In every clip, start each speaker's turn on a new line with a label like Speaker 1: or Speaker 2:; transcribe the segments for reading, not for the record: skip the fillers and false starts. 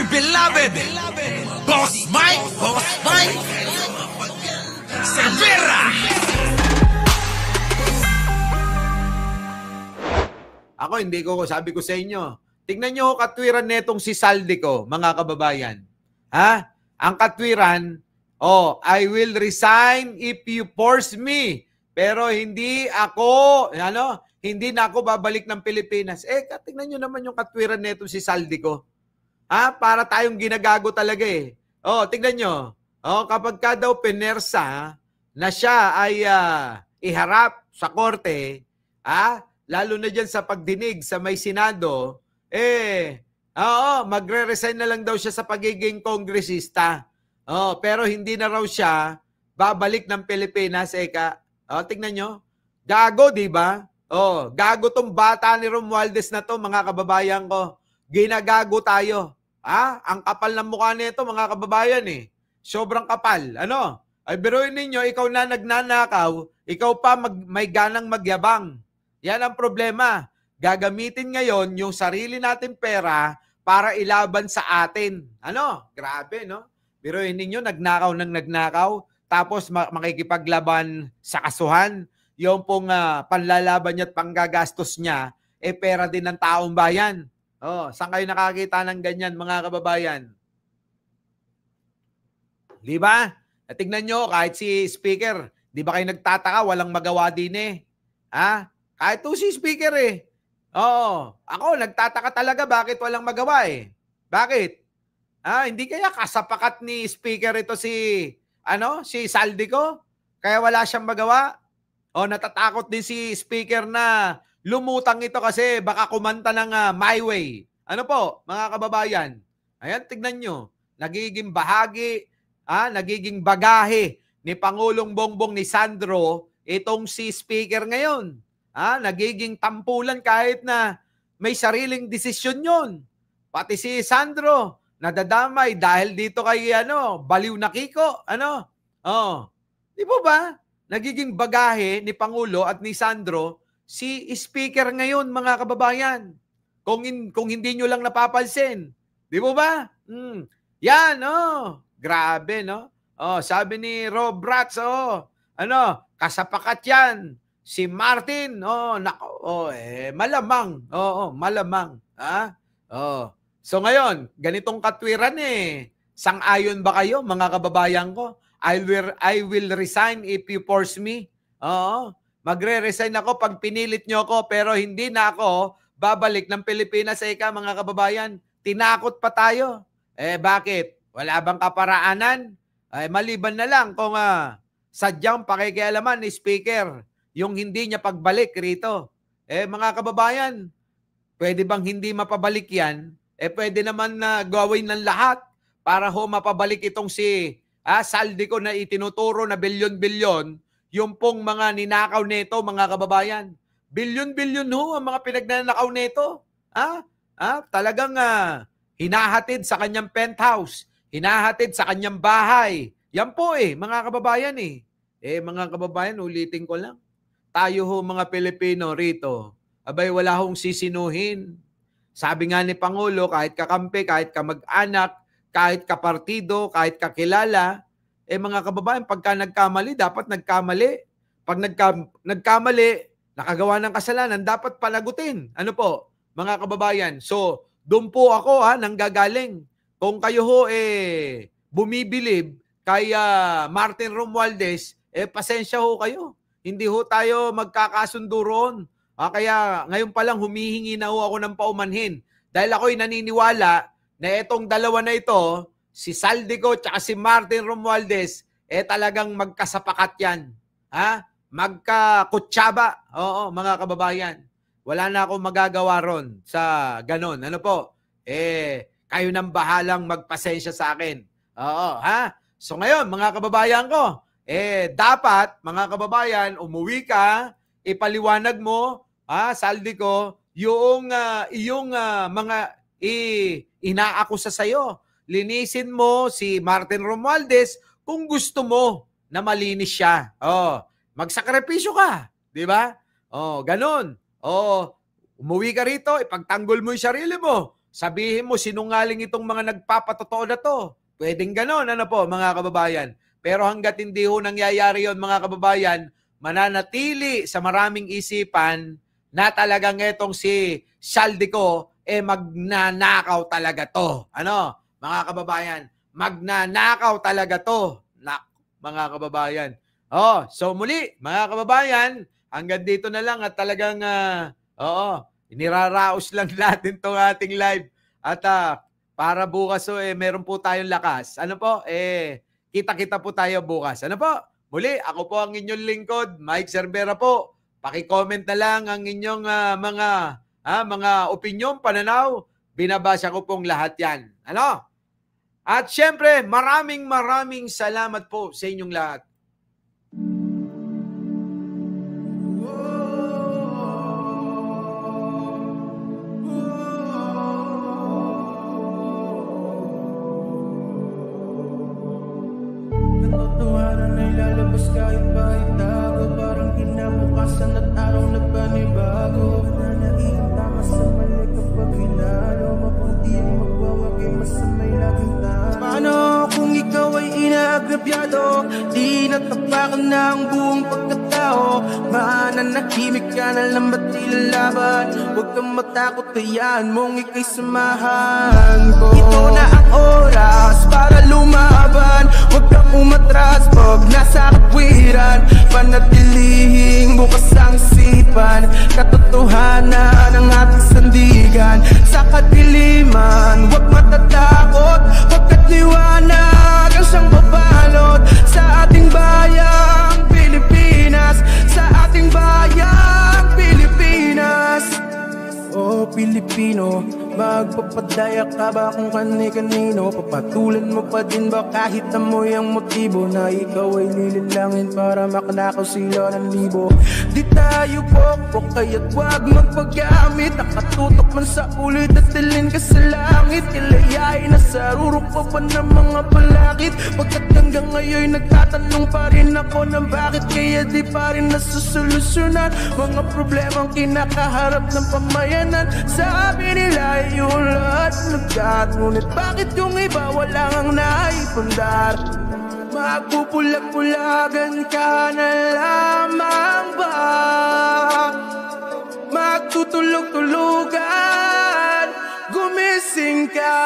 Speaker 1: my beloved Boss Mike Cervera.
Speaker 2: Ako, hindi ko, sabi ko sa inyo, tignan nyo katwiran netong si Saldico, mga kababayan. Ha? Ang katwiran, I will resign if you force me. Pero hindi na ako babalik ng Pilipinas. Tignan nyo naman yung katwiran netong si Saldico. Ha? Para tayong ginagago talaga eh. Tignan nyo. Kapag ka daw pinersa na siya ay iharap sa korte, lalo na dyan sa pagdinig sa may Senado, magre-resign na lang daw siya sa pagiging kongresista. Pero hindi na raw siya babalik ng Pilipinas. Tingnan nyo. Gago, di ba? Gago tong bata ni Romualdez na to, mga kababayan ko. Ginagago tayo. Ang kapal ng mukha nito, mga kababayan eh. Sobrang kapal. Ay biruin ninyo, ikaw na nagnanakaw, ikaw pa may ganang magyabang. Yan ang problema. Gagamitin ngayon yung sarili natin pera para ilaban sa atin. Grabe, no? Biruin ninyo, nagnakaw, tapos makikipaglaban sa kasuhan. Yung pong panlalaban niya at panggagastos niya, pera din ng taong bayan. Saan kayo nakakita ng ganyan, mga kababayan? Di ba? Tignan nyo, kahit si Speaker, di ba kayo nagtataka, walang magawa din eh. Kahit si Speaker eh. Ako, nagtataka talaga bakit walang magawa eh. Bakit? Hindi kaya kasapakat ni Speaker ito si Saldico? Kaya wala siyang magawa? Natatakot din si Speaker na lumutang ito kasi baka kumanta ng My Way. Ano po, mga kababayan? Ayan, tignan nyo. Nagiging bahagi, nagiging bagahe ni Pangulong Bongbong ni Sandro itong si Speaker ngayon. Nagiging tampulan kahit na may sariling desisyon yun. Pati si Sandro, nadadamay dahil dito kay baliw na Kiko. Di po ba? Nagiging bagahe ni Pangulo at ni Sandro si Speaker ngayon, mga kababayan. Kung hindi nyo lang napapansin. Di po ba? Yan, grabe, no? Sabi ni Rob Ratz, kasapakat yan. Si Martin, malamang. Malamang. So ngayon, ganitong katwiran eh. Sang-ayon ba kayo, mga kababayan ko? I will resign if you force me. Magre-resign ako pag pinilit nyo ako, pero hindi na ako babalik ng Pilipinas. Mga kababayan, tinakot pa tayo. Bakit? Wala bang kaparaanan? Maliban na lang kung sadyang pakikialaman ni Speaker yung hindi niya pagbalik rito. Mga kababayan, pwede bang hindi mapabalik yan? Pwede naman na gawin ng lahat para mapabalik itong si Saldico na itinuturo na bilyon-bilyon, yung pong mga ninakaw nito, mga kababayan. Bilyon-bilyon ang mga pinagnanakaw nito. Talagang hinahatid sa kanyang penthouse, hinahatid sa kanyang bahay. Yan po mga kababayan mga kababayan, ulitin ko lang. Tayo mga Pilipino rito, wala hong sisinuhin. Sabi nga ni Pangulo, kahit kakampi, kahit kamag-anak, kahit kapartido, kahit kakilala, mga kababayan, pagka nagkamali, dapat nagkamali. Pag nagkamali, nakagawa ng kasalanan, dapat panagutin. Ano po, mga kababayan? So, doon po ako nanggagaling. Kung kayo bumibilib kay Martin Romualdez, pasensya kayo. Hindi tayo magkakasundo roon. Kaya ngayon pa lang humihingi na ako ng paumanhin. Dahil ako'y naniniwala na itong dalawa na ito, si Saldico at si Martin Romualdez, talagang magkasapakat yan. Magkakutsaba. Oo, mga kababayan. Wala na akong magagawa ron sa ganon. Ano po? Kayo nang bahalang magpasensya sa akin. So ngayon, mga kababayan ko, dapat, mga kababayan, umuwi ka, ipaliwanag mo, Saldico, yung mga inaakusa sa'yo. Linisin mo si Martin Romualdez kung gusto mo na malinis siya. Magsakripisyo ka, di ba? Ganun. Umuwi ka rito, ipagtanggol mo yung sarili mo. sabihin mo sinungaling itong mga nagpapatotoo na to. Pwedeng ganon, ano po mga kababayan. Pero hanggat hindi ho nangyayari yon mga kababayan, mananatili sa maraming isipan na talagang etong si Saldico magnanakaw talaga to. Ano, mga kababayan? Magnanakaw talaga to. Mga kababayan. So muli, mga kababayan, hanggang dito na lang at talagang iniraraos lang natin tong ating live. At para bukas meron po tayong lakas. Ano po? Kita-kita po tayo bukas. Ano po? Muli, ako po ang inyong lingkod, Mike Cervera po. Paki-comment na lang ang inyong mga opinyon, pananaw. Binabasa ko pong lahat yan. Ano? At syempre, maraming salamat po sa inyong lahat.
Speaker 3: Katotohanan ay lalabas kahit pa itago. Parang kinabukasan at araw na panibago. Nanaiing tama sa mali kapag hinalo. Mapunti ang magwawagi, masamay laging talo. Paano kung ikaw ay inaagrabyado? Di natapakan na ang buong pagkatao. Mananahimik ka na lang ba't ilalaban? Huwag kang matakot, hayaan mong ika'y samahan ko. Ito na ang oras para lumaban. Huwag kang umatras pag nasa katwiran. Panatilihing bukas ang isipan. Katotohanan ang ating sandigan. Sa kadiliman, huwag matatakot. Pagkat liwanag ang siyang babalot sa ating bayang Pilipinas. Sa ating bayang Pilipinas. Oh Pilipino, magpapadaya ka ba kung kani-kanino? Papatulan mo pa din ba kahit amoy ang motibo na ikaw ay nililangin para makanakaw sila ng libo? Di tayo pokpok kaya't wag magpagamit. Nakatutok man sa ulit at tilin ka sa langit. Kilayain na sa rurok pa ba ng mga balakid? Pagkat hanggang ngayon nagtatanong pa rin ako ng bakit kaya di pa rin nasusolusyonan mga problemang kinakaharap ng pamayanan. Sabi nila yung lahat nagkat, ngunit bakit yung iba wala ngang naipundar? Magpupulag-pulagan ka na lamang ba? Magtutulog-tulugan, gumising ka.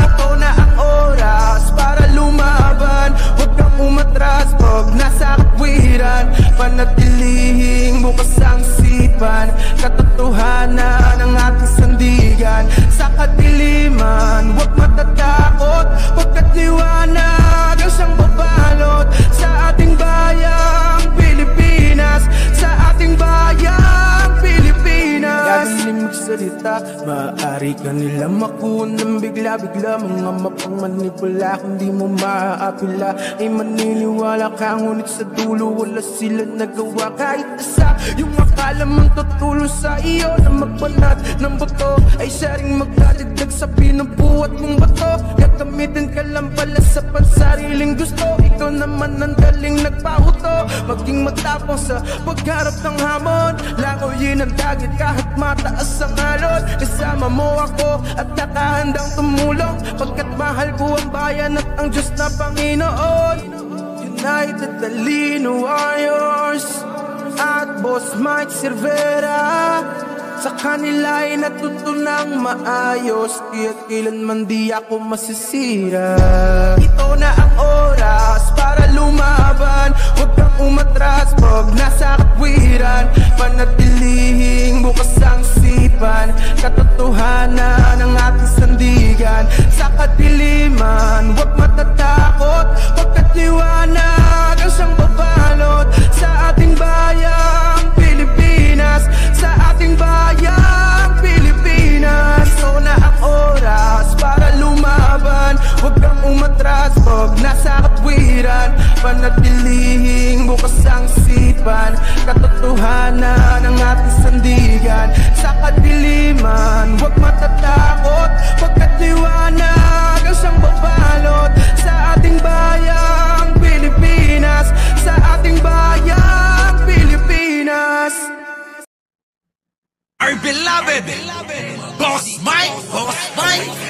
Speaker 3: Ito na ang oras para lumaban. Huwag kang umatras pag nasa katwiran. Panatilihing bukas ang isipan. Katotohanan ang ating sandigan. Sa kadiliman, huwag matatakot. Pagkat liwanag ang siyang babalot sa ating bayang Pilipinas. Sa ating bayang Pilipinas. Gagaling magsalita, maaari ka nila makuha ng bigla-bigla. Mga mapangmanipula, kung di mo maaapila ay maniniwala ka, ngunit sa dulo wala sila nagawa kahit isa. Yung akala mong tutulo sa iyo na magbanat ng buto ay siya ring magdadagdag sa pinubuhat mong bato. Gagamitin ka lang pala sa pansariling gusto. Ikaw naman ang daling nagpahuto. Maging matapang sa pagharap ng hamon. Langoyin ang dagit kahit mataas ang alon. Kasama mo ako at nakahandang tumulong. Pagkat mahal ko ang bayan at ang Diyos na Panginoon. United Talino Warriors at Boss Mike Cervera. Sa kanila ay natutunang maayos, kaya't kailanman di ako masisira. Ito na ang oras para lumaban. Huwag kang umatras pag nasa katwiran. Panatilihing bukas ang isipan. Katotohanan ang ating sandigan. Sa kadiliman, huwag matatakot. Pagkat liwanag ang siyang babalot sa ating bayang Pilipinas. Sa ating bayang Pilipinas. Ito na ang oras para lumaban. Huwag kang umatras pag nasa katwiran. Panatilihing bukas ang isipan. Katotohanan ang ating sandigan. Sa kadiliman, huwag matatakot. Pagkat liwanag ang siyang babalot sa ating bayang Pilipinas. Sa ating bayang Pilipinas.
Speaker 1: Our beloved Boss Mike!